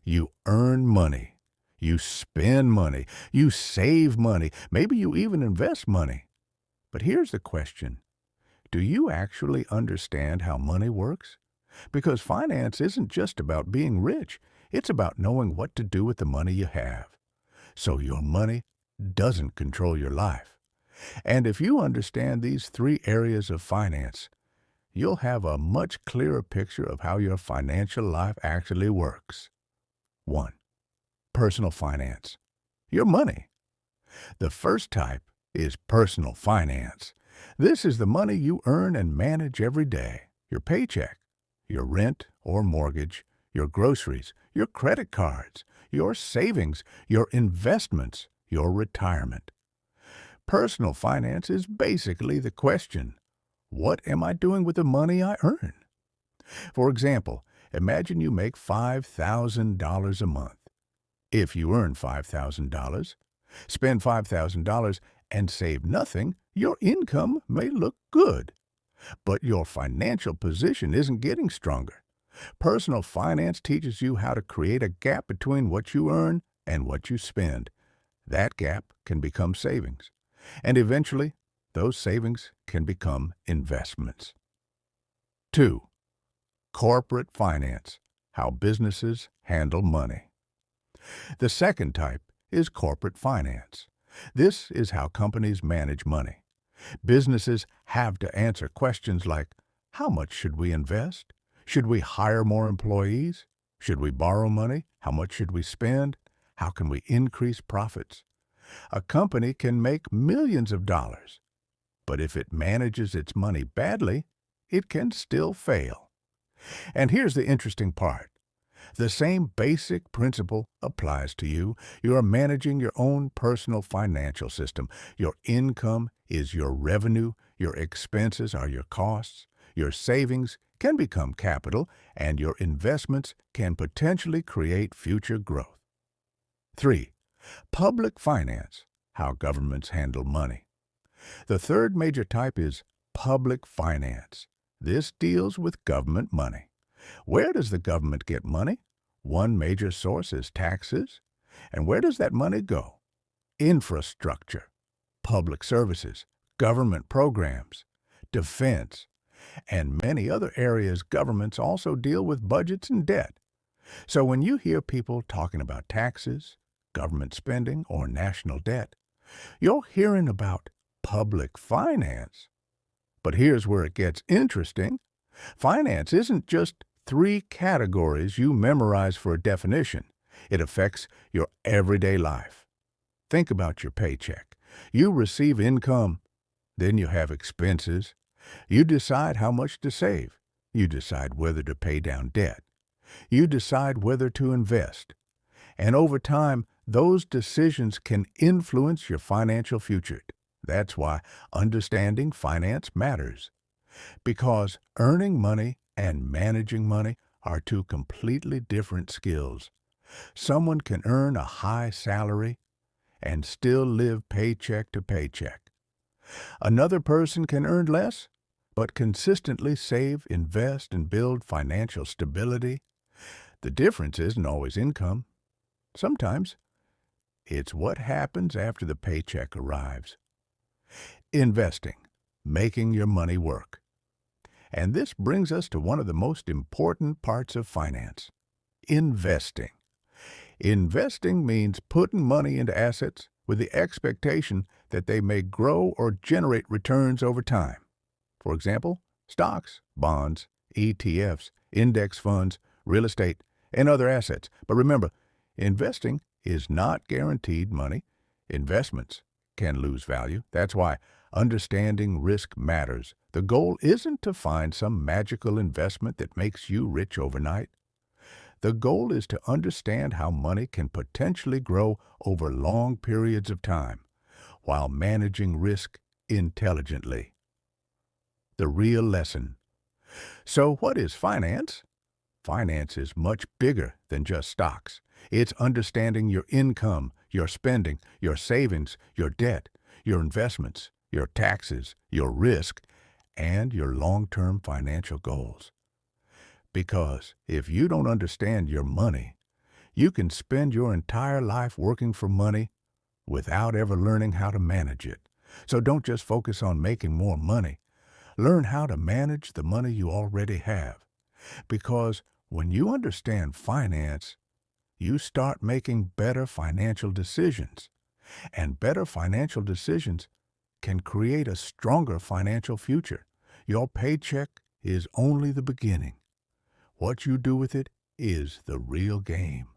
You earn money. You spend money. You save money. Maybe you even invest money. But here's the question. Do you actually understand how money works? Because finance isn't just about being rich. It's about knowing what to do with the money you have, so your money doesn't control your life. And if you understand these three areas of finance, you'll have a much clearer picture of how your financial life actually works. 1. Personal finance. Your money. The first type is personal finance. This is the money you earn and manage every day. Your paycheck, your rent or mortgage, your groceries, your credit cards, your savings, your investments, your retirement. Personal finance is basically the question, what am I doing with the money I earn? For example, imagine you make $5,000 a month. If you earn $5,000, spend $5,000 and save nothing, your income may look good. But your financial position isn't getting stronger. Personal finance teaches you how to create a gap between what you earn and what you spend. That gap can become savings. And eventually, those savings can become investments. 2. Corporate finance. How businesses handle money. The second type is corporate finance. This is how companies manage money. Businesses have to answer questions like, how much should we invest? Should we hire more employees? Should we borrow money? How much should we spend? How can we increase profits? A company can make millions of dollars, but if it manages its money badly, it can still fail. And here's the interesting part. The same basic principle applies to you. You are managing your own personal financial system. Your income is your revenue, your expenses are your costs, your savings can become capital, and your investments can potentially create future growth. 3. Public finance. How governments handle money. The third major type is public finance. This deals with government money. Where does the government get money? One major source is taxes. And where does that money go? Infrastructure, public services, government programs, defense, and many other areas. Governments also deal with budgets and debt. So when you hear people talking about taxes, government spending, or national debt, you're hearing about public finance. But here's where it gets interesting. Finance isn't just three categories you memorize for a definition. It affects your everyday life. Think about your paycheck. You receive income, then you have expenses. You decide how much to save. You decide whether to pay down debt. You decide whether to invest. And over time, those decisions can influence your financial future. That's why understanding finance matters. Because earning money and managing money are two completely different skills. Someone can earn a high salary and still live paycheck to paycheck. Another person can earn less, but consistently save, invest, and build financial stability. The difference isn't always income. Sometimes it's what happens after the paycheck arrives. Investing, making your money work. And this brings us to one of the most important parts of finance, investing. Investing means putting money into assets with the expectation that they may grow or generate returns over time. For example, stocks, bonds, ETFs, index funds, real estate, and other assets. But remember, investing is not guaranteed money. Investments can lose value. That's why understanding risk matters. The goal isn't to find some magical investment that makes you rich overnight. The goal is to understand how money can potentially grow over long periods of time while managing risk intelligently. The real lesson. So what is finance? Finance is much bigger than just stocks. It's understanding your income, your spending, your savings, your debt, your investments, your taxes, your risk, and your long-term financial goals. Because if you don't understand your money, You can spend your entire life working for money without ever learning how to manage it. So don't just focus on making more money. Learn how to manage the money you already have. Because when you understand finance, you start making better financial decisions. And better financial decisions can create a stronger financial future. Your paycheck is only the beginning. What you do with it is the real game.